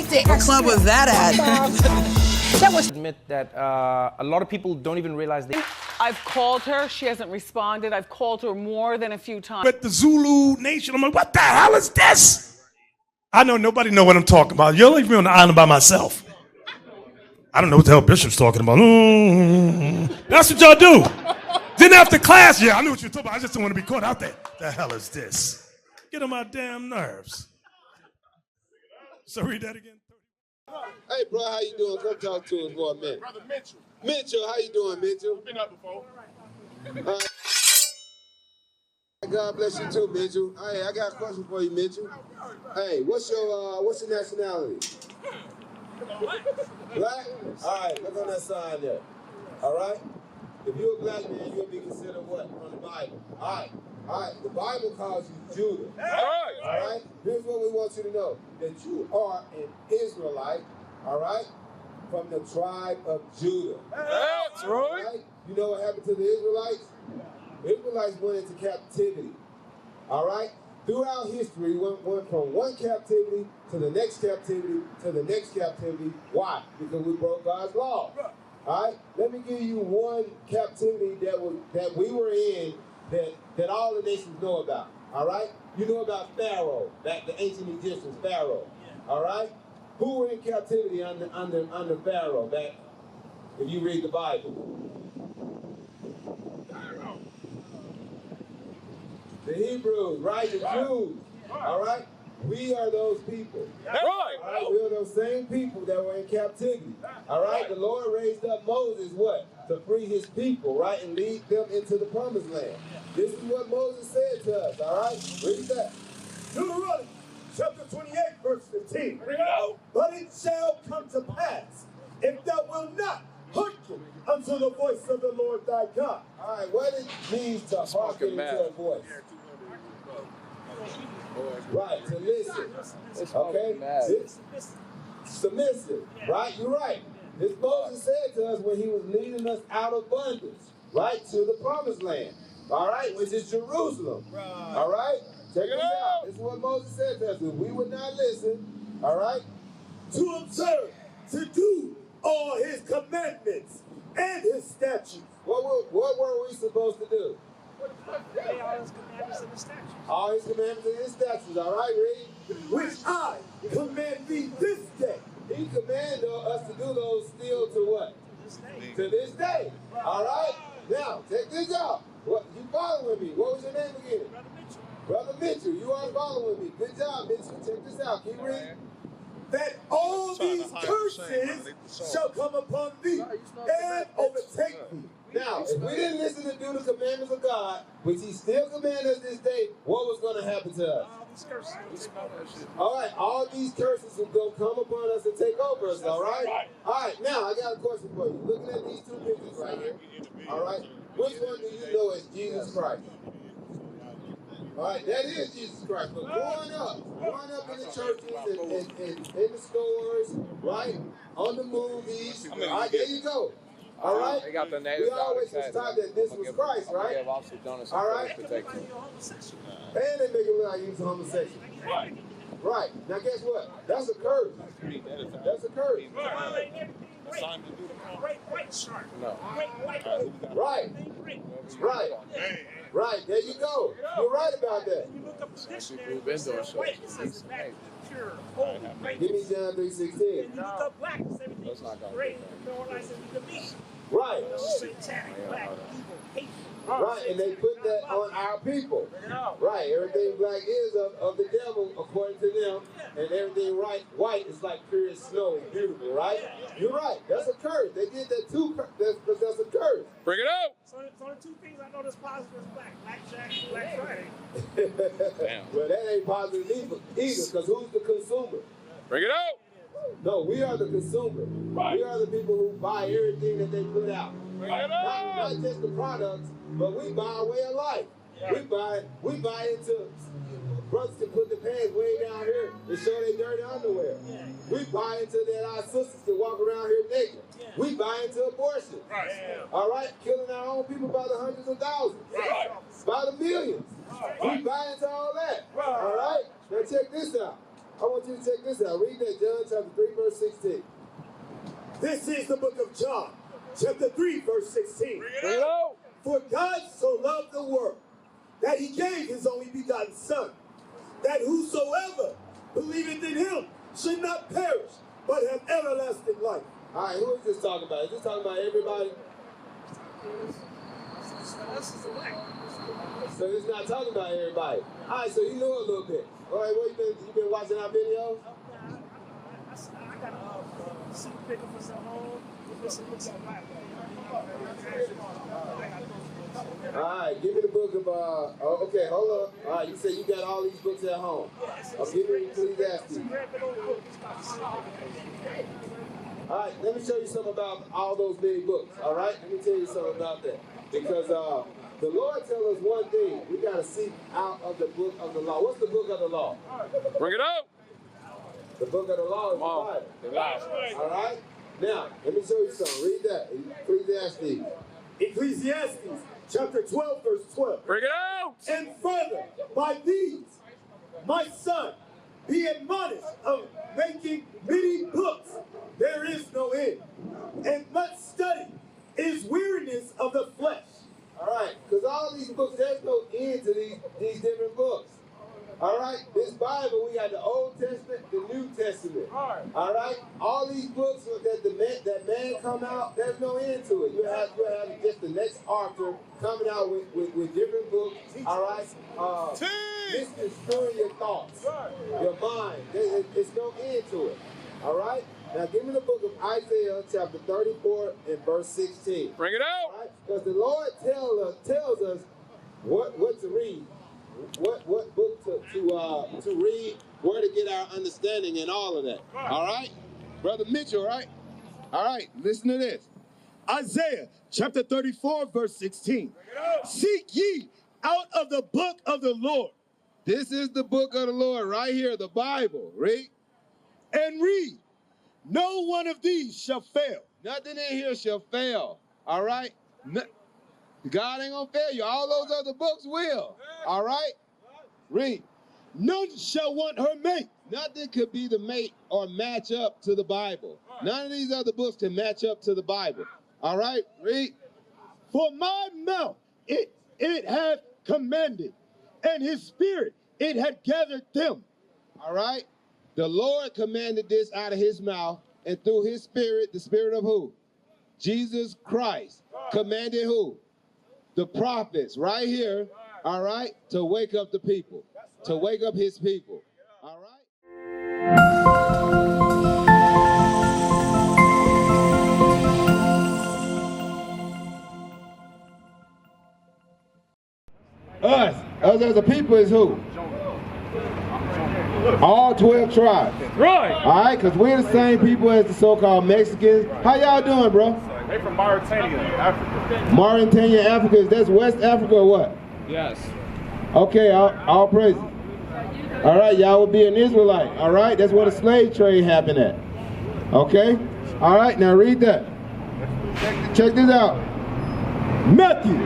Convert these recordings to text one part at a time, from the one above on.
dicks. What club was that at? That was admit that a lot of people don't even realize they. I've called her. She hasn't responded. I've called her more than a few times. But the Zulu Nation, I'm like, what the hell is this? I know nobody know what I'm talking about. You'll leave me on the island by myself. I don't know what the hell Bishop's talking about. That's what y'all do. Then after class, yeah, I knew what you were talking about. I just didn't want to be caught out there. The hell is this? Get on my damn nerves. So read that again. Hey, bro, how you doing? Come talk to us for a minute. Brother Mitchell. Mitchell, how you doing, Mitchell? Been up before. God bless you too, Mitchell. Hey, I got a question for you, Mitchell. Hey, what's your nationality? Black? All right, look on that sign there. All right? If you're a black man, you'll be considered what from the Bible? All right. The Bible calls you Judah. All right? Here's what we want you to know. That you are an Israelite, all right? From the tribe of Judah. That's right. You know what happened to the Israelites? The Israelites went into captivity, all right? Throughout history, went from one captivity to the next captivity to the next captivity. Why? Because we broke God's law. All right? Let me give you one captivity that we were in that all the nations know about. All right? You know about Pharaoh, the ancient Egyptians, Pharaoh. All right? Who were in captivity under Pharaoh back, if you read the Bible? The Hebrews, right? The Jews. All right? We are those people. All right? We are those same people that were in captivity. All right? The Lord raised up Moses, what? To free his people, right? And lead them into the promised land. This is what Moses said to us, all right? Read that. Deuteronomy chapter 28, verse 15. But it shall come to pass, if thou wilt not hearken unto the voice of the Lord thy God. All right, what it means to hearken to a voice. Right, to listen. Okay? Submissive. Right? You're right. This Moses said to us when he was leading us out of bondage, right, to the promised land. All right, which is Jerusalem. All right? Check this out. This is what Moses said to us. If we would not listen, all right, to observe, to do all his commandments and his statutes. What were we supposed to do? All his commandments and his statutes. All his commandments and his statutes. All right, read. Which I command thee this day. He commanded us to do those still to what? To this day. All right? Now, check this out. What, you following me? What was your name again? Brother Mitchell. You are following me. Good job, Mitchell. Check this out. Keep reading. That all these curses shall come upon thee and overtake thee. Now, if we didn't listen to do the commandments of God, which he still commanded us this day, what was going to happen to us? All right, all these curses are going to come upon us and take over us, all right? All right, now I got a question for you. Looking at these two pictures right here, all right, which one do you know is Jesus Christ? All right, that is Jesus Christ. But growing up in the churches and in the stores, right, on the movies, all right, there you go. All right? They got the we always was taught that this was Christ, right? All right? And they make it look like he was homosexual. Right. Now, guess what? That's a curse. That's a curse. No. Right. Right. Right. There you go. You're right about that. Give me John 3:16. Right. Right, and they put that on our people. Right, everything black is of the devil according to them, and everything white is like pure snow and beautiful, right? You're right, that's a curse. They did that too, because that's a curse. Bring it out! So the two things I know that's positive is Blackjack and Black Friday. Damn. Well, that ain't positive either, because who's the consumer? Bring it out! No, we are the consumer. Right. We are the people who buy everything that they put out. Not just the products, but we buy our way of life. Yeah. We buy into brothers can put the pants way down here and show their dirty underwear. Yeah. We buy into that our sisters can walk around here naked. Yeah. We buy into abortion. Right. Yeah. All right, killing our own people by the hundreds of thousands. Right. By the millions. Right. We buy into all that. Right. All right. Now check this out. I want you to check this out. Read that, John chapter 3, verse 16. This is the book of John, chapter 3, verse 16. Bring it out. For God so loved the world that he gave his only begotten Son, that whosoever believeth in him should not perish, but have everlasting life. All right, who is this talking about? Is this talking about everybody? So it's not talking about everybody. All right, so you know a little bit. All right, what you been watching our videos? I got a seat picker for some home. Listen to some right. All right, give me the book of, okay, hold up. All right, you said you got all these books at home. Give me Ecclesiastes. All right, let me show you something about all those many books, all right? Let me tell you something about that. Because the Lord tells us one thing. We got to seek out of the book of the law. What's the book of the law? Bring it out. The book of the law is the Bible. All right? Now, let me show you something. Read that. Ecclesiastes. Ecclesiastes, chapter 12, verse 12. Bring it out. And further, by these, my son, be admonished of making many books. There is no end. And much study is weariness of the flesh. All right, because all these books, there's no end to these different books. All right, this Bible, we got the Old Testament, the New Testament. All right, all these books that man come out, there's no end to it. You have just the next author coming out with different books. All right, misconstruing your thoughts, your mind. There's no end to it. All right. Now give me the book of Isaiah, chapter 34 and verse 16. Bring it out. Right? Because the Lord tells us what to read, what book to read, where to get our understanding and all of that. All right? Brother Mitchell, right? All right, listen to this. Isaiah, chapter 34, verse 16. Seek ye out of the book of the Lord. This is the book of the Lord right here, the Bible. Read. And read. No one of these shall fail. Nothing in here shall fail. All right? God ain't gonna fail you. All those other books will. All right? Read. None shall want her mate. Nothing could be the mate or match up to the Bible. None of these other books can match up to the Bible. All right? Read. For my mouth it hath commanded, and his spirit it had gathered them. All right? The Lord commanded this out of his mouth, and through his spirit, the spirit of who? Jesus Christ. Commanded who? The prophets right here, all right, to wake up the people, to wake up his people. All right? Us as a people is who? All 12 tribes. Right. All right, because we're the same people as the so-called Mexicans. How y'all doing, bro? They from Mauritania, Africa. Mauritania, Africa. That's West Africa or what? Yes. Okay, all praises. All right, y'all will be an Israelite. All right, that's where the slave trade happened at. Okay? All right, now read that. Check this out. Matthew,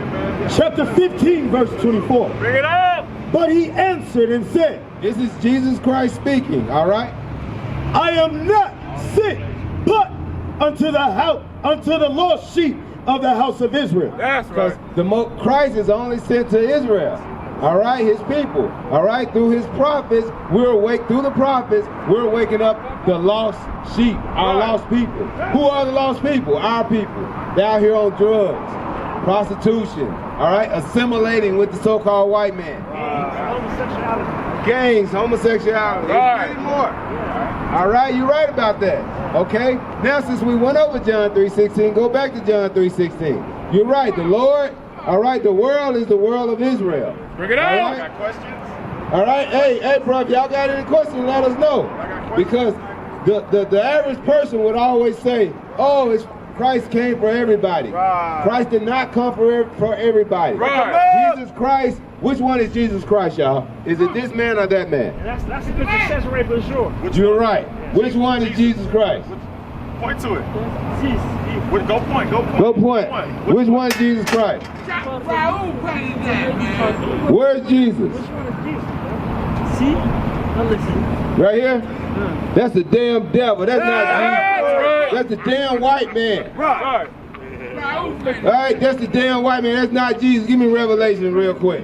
chapter 15, verse 24. Bring it up. But he answered and said, This is Jesus Christ speaking, all right? I am not sent but unto the lost sheep of the house of Israel. That's Because right. Christ is only sent to Israel, all right, his people, all right, through his prophets, through the prophets, we're waking up the lost sheep, our lost people. Who are the lost people? Our people. They're out here on drugs, prostitution, all right, assimilating with the so-called white man. Homosexuality. Gangs, homosexuality, Right. and more. All right, you're right about that. Okay, now since we went over John 3:16, go back to John 3:16. You're right, the Lord, all right, the world is the world of Israel. Bring it All out. right? Got questions? All right, hey, bro, if y'all got any questions, let us know. Because the average person would always say, oh, Christ came for everybody. Right. Christ did not come for everybody. Right. Jesus Christ, which one is Jesus Christ, y'all? Is it this man or that man? And that's a good accessory for sure. You're right. Which one is Jesus Christ? Point to it. Jesus. Go point. Good point. Which one is Jesus Christ? Where's Jesus? Which one is Jesus? See? I'm listening. Right here? That's the damn devil. That's not Jesus. That's the damn white man. Right. All right, that's the damn white man. That's not Jesus. Give me Revelation real quick.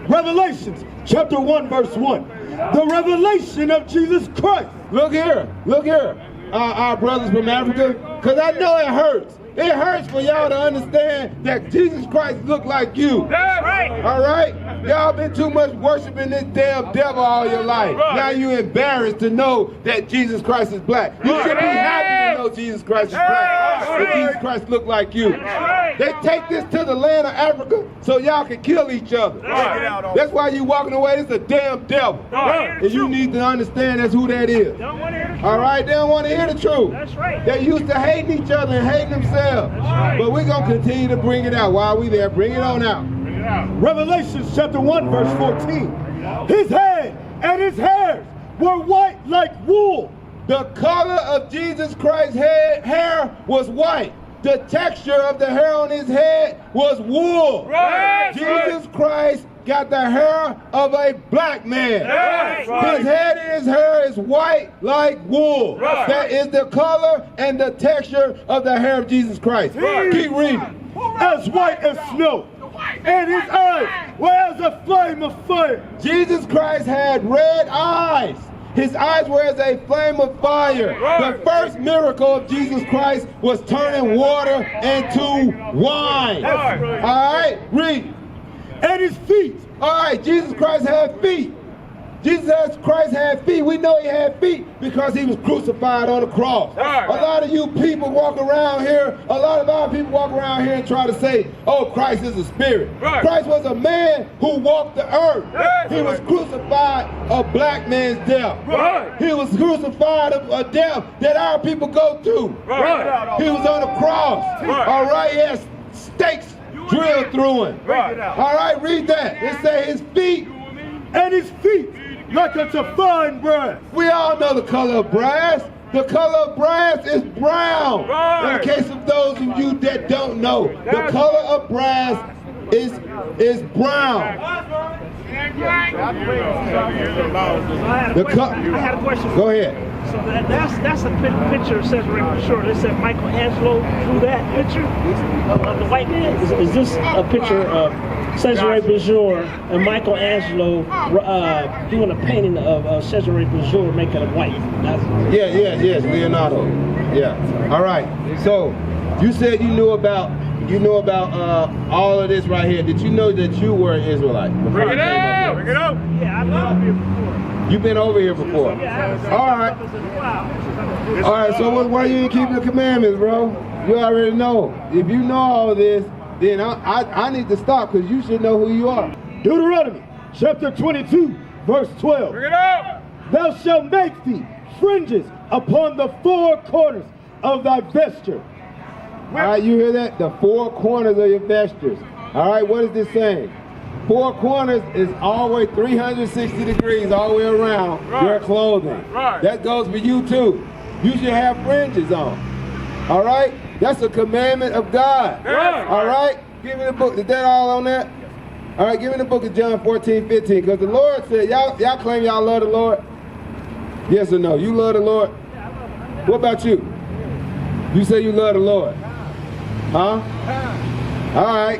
Revelations chapter 1 verse 1. The revelation of Jesus Christ. Look here. Look here. Our brothers from Africa. Because I know it hurts. It hurts for y'all to understand that Jesus Christ looked like you. That's right. All right? Y'all been too much worshiping this damn devil all your life. Now you embarrassed to know that Jesus Christ is black. You should be happy to know Jesus Christ is black. But Jesus Christ look like you. They take this to the land of Africa so y'all can kill each other. That's why you walking away. It's a damn devil. And you need to understand that's who that is. All right? They don't want to hear the truth. That's right. They used to hating each other and hating themselves. But we're going to continue to bring it out. While we there, bring it on out. Revelation chapter 1 verse 14. His head and his hairs were white like wool. The color of Jesus Christ's hair was white. The texture of the hair on his head was wool. Jesus Christ got the hair of a black man. His head and his hair is white like wool. That is the color and the texture of the hair of Jesus Christ. Keep reading. As white as snow. And his eyes were as a flame of fire. Jesus Christ had red eyes. His eyes were as a flame of fire. The first miracle of Jesus Christ was turning water into wine. All right, read. And his feet. All right, Jesus Christ had feet. Jesus Christ had feet. We know he had feet because he was crucified on the cross. A lot of you people walk around here, a lot of our people walk around here and try to say, oh, Christ is a spirit. Christ was a man who walked the earth. He was crucified a black man's death. He was crucified a death that our people go through. He was on the cross. All right, he has stakes drilled through him. All right, read that. It says his feet. And his feet like unto fine brass. We all know the color of brass. The color of brass is brown. In case of those of you that don't know, the color of brass is brown. I had a question. Go ahead. So that's a picture of Cesare Bashir. They said Michelangelo drew that picture of the white man. Is this a picture of Cesare Bashir and Michelangelo doing a painting of Cesare Bashir making it white? Yes, Leonardo. Yeah. All right. So you said you knew about all of this right here. Did you know that you were an Israelite? Bring it up. Bring it up. Yeah, I've been up here before. You've been over here before. All right. All right. So why you ain't keeping the commandments, bro? You already know. If you know all this, then I need to stop because you should know who you are. Deuteronomy chapter 22 verse 12. Bring it up. Thou shalt make thee fringes upon the four corners of thy vesture. All right, you hear that? The four corners of your vestures. All right, what is this saying? Four corners is all the way 360 degrees all the way around your clothing. That goes for you too. You should have fringes on. All right? That's a commandment of God. All right? Give me the book. Is that all on that? All right, give me the book of John 14:15. Because the Lord said, y'all claim y'all love the Lord? Yes or no? You love the Lord? What about you? You say you love the Lord? Huh? All right.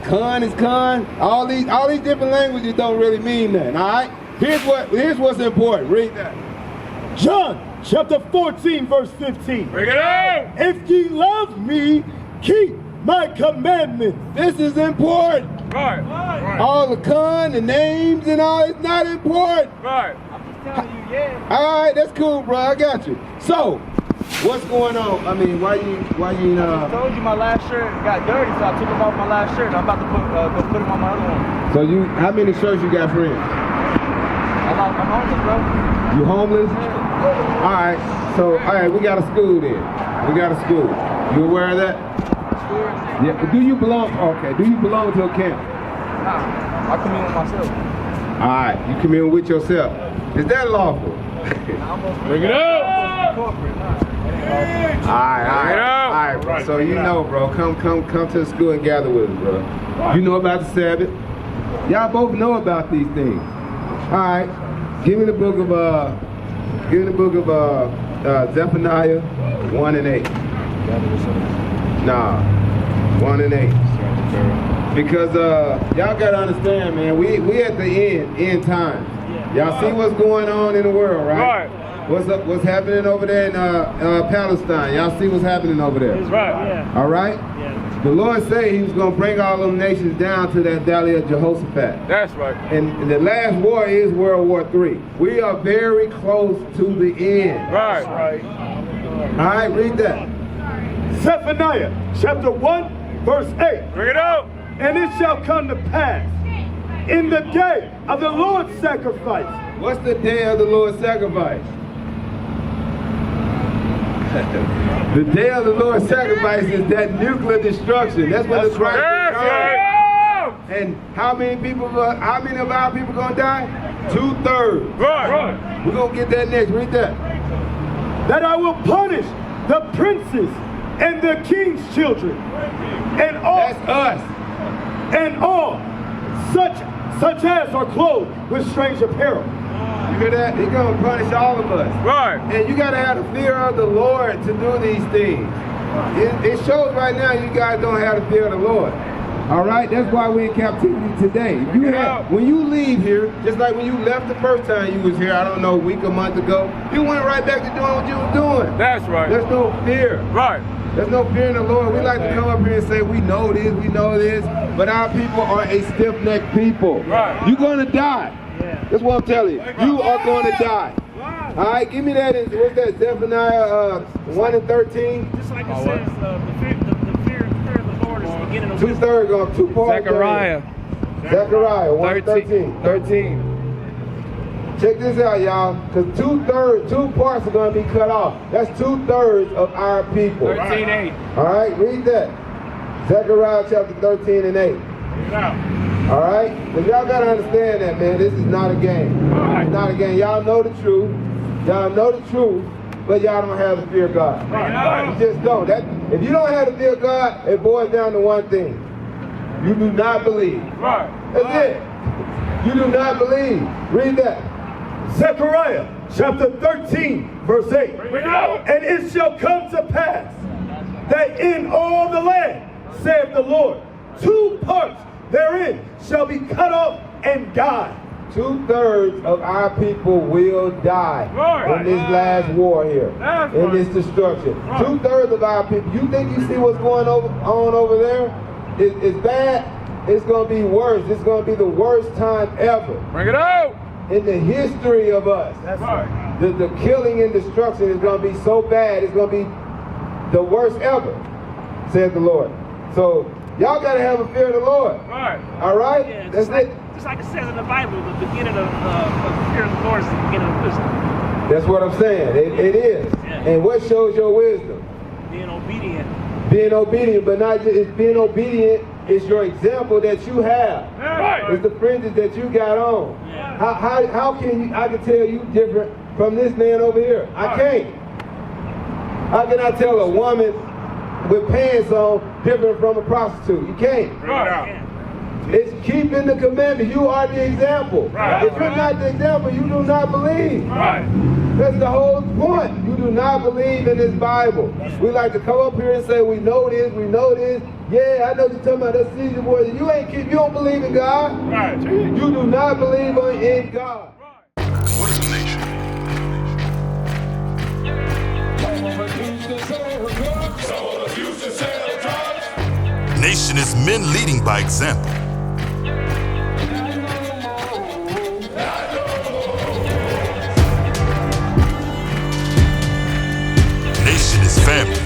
Con is con. All these different languages don't really mean nothing. All right. Here's what's important. Read that. John chapter 14 verse 15. Bring it up. If ye love me, keep my commandments. This is important. Right. All the con, the names, and all it's not important. Right. All right, that's cool, bro. I got you. So, what's going on? I mean, why you? I told you my last shirt got dirty, so I took them off my last shirt. I'm about to go put them on my other one. So how many shirts you got, friends? I'm homeless, bro. You homeless? All right. So, all right, we got a school then. We got a school. You aware of that? Yeah. Do you belong? Okay. Do you belong to a camp? Nah, I commune with myself. All right. You commune with yourself. Is that lawful? Bring it up. All right, bro. So you know, bro, come to the school and gather with us, bro. You know about the Sabbath. Y'all both know about these things. All right. Give me the book of Zephaniah 1 and 8. Nah, 1 and 8. Because y'all gotta understand, man, we at the end times. Y'all see what's going on in the world, right? What's happening over there in Palestine? Y'all see what's happening over there? Right. All right? The Lord said he was going to bring all them nations down to that valley of Jehoshaphat. That's right. And the last war is World War III. We are very close to the end. Right. All right, read that. Zephaniah chapter 1, verse 8. Bring it out. And it shall come to pass in the day of the Lord's sacrifice. What's the day of the Lord's sacrifice? The day of the Lord's sacrifice is that nuclear destruction. That's when the Christ comes. And how many of our people gonna die? 2/3. Right. We're gonna get that next. Read that. That I will punish the princes and the king's children, and all. That's us. And all such as are clothed with strange apparel. You hear that? He's gonna punish all of us. Right. And you gotta have the fear of the Lord to do these things. It shows right now you guys don't have the fear of the Lord. All right, that's why we're in captivity today. When you leave here, just like when you left the first time you was here, I don't know, a week, a month ago, you went right back to doing what you was doing. That's right. There's no fear. Right. There's no fear in the Lord. We like to come up here and say, we know this, but our people are a stiff-necked people. Right. You're gonna die. That's what I'm telling you. You are going to die. All right, give me that. What's that? Zephaniah 1 and 13. Just like it says, the fear of the Lord is the beginning of wisdom. 2/3 on 2 parts. Zechariah 1 and 13. Check this out, y'all. Because 2 parts are going to be cut off. That's 2/3 of our people. 13:8. All right, read that. Zechariah chapter 13 and 8. All right? But y'all got to understand that, man. This is not a game. It's not a game. Y'all know the truth. Y'all know the truth, but y'all don't have the fear of God. You just don't. If you don't have the fear of God, it boils down to one thing. You do not believe. That's it. You do not believe. Read that. Zechariah chapter 13, verse 8. And it shall come to pass that in all the land, saith the Lord, 2 parts therein shall be cut off and die. 2/3 of our people will die in this last war here, in this destruction. 2/3 of our people. You think you see what's going on over there? It's bad. It's going to be worse. It's going to be the worst time ever. Bring it out. In the history of us. The killing and destruction is going to be so bad. It's going to be the worst ever, said the Lord. So y'all got to have a fear of the Lord. All right? Yeah, that's it. Just like it says in the Bible, the beginning of the fear of the Lord is the beginning of wisdom. That's what I'm saying. It is. Yeah. And what shows your wisdom? Being obedient. Being obedient, but not just being obedient is your example that you have. It's the fringes that you got on. How can I can tell you different from this man over here? I can't. How can I tell a woman with pants on different from a prostitute? You can't. It's keeping the commandment. You are the example. If you're not the example, you do not believe. That's the whole point. You do not believe in this Bible. We like to come up here and say, we know this, we know this. Yeah, I know what you're talking about. That's Caesar boy. You don't believe in God. You do not believe in God. What is a nation? Nation is men leading by example. Nation is family.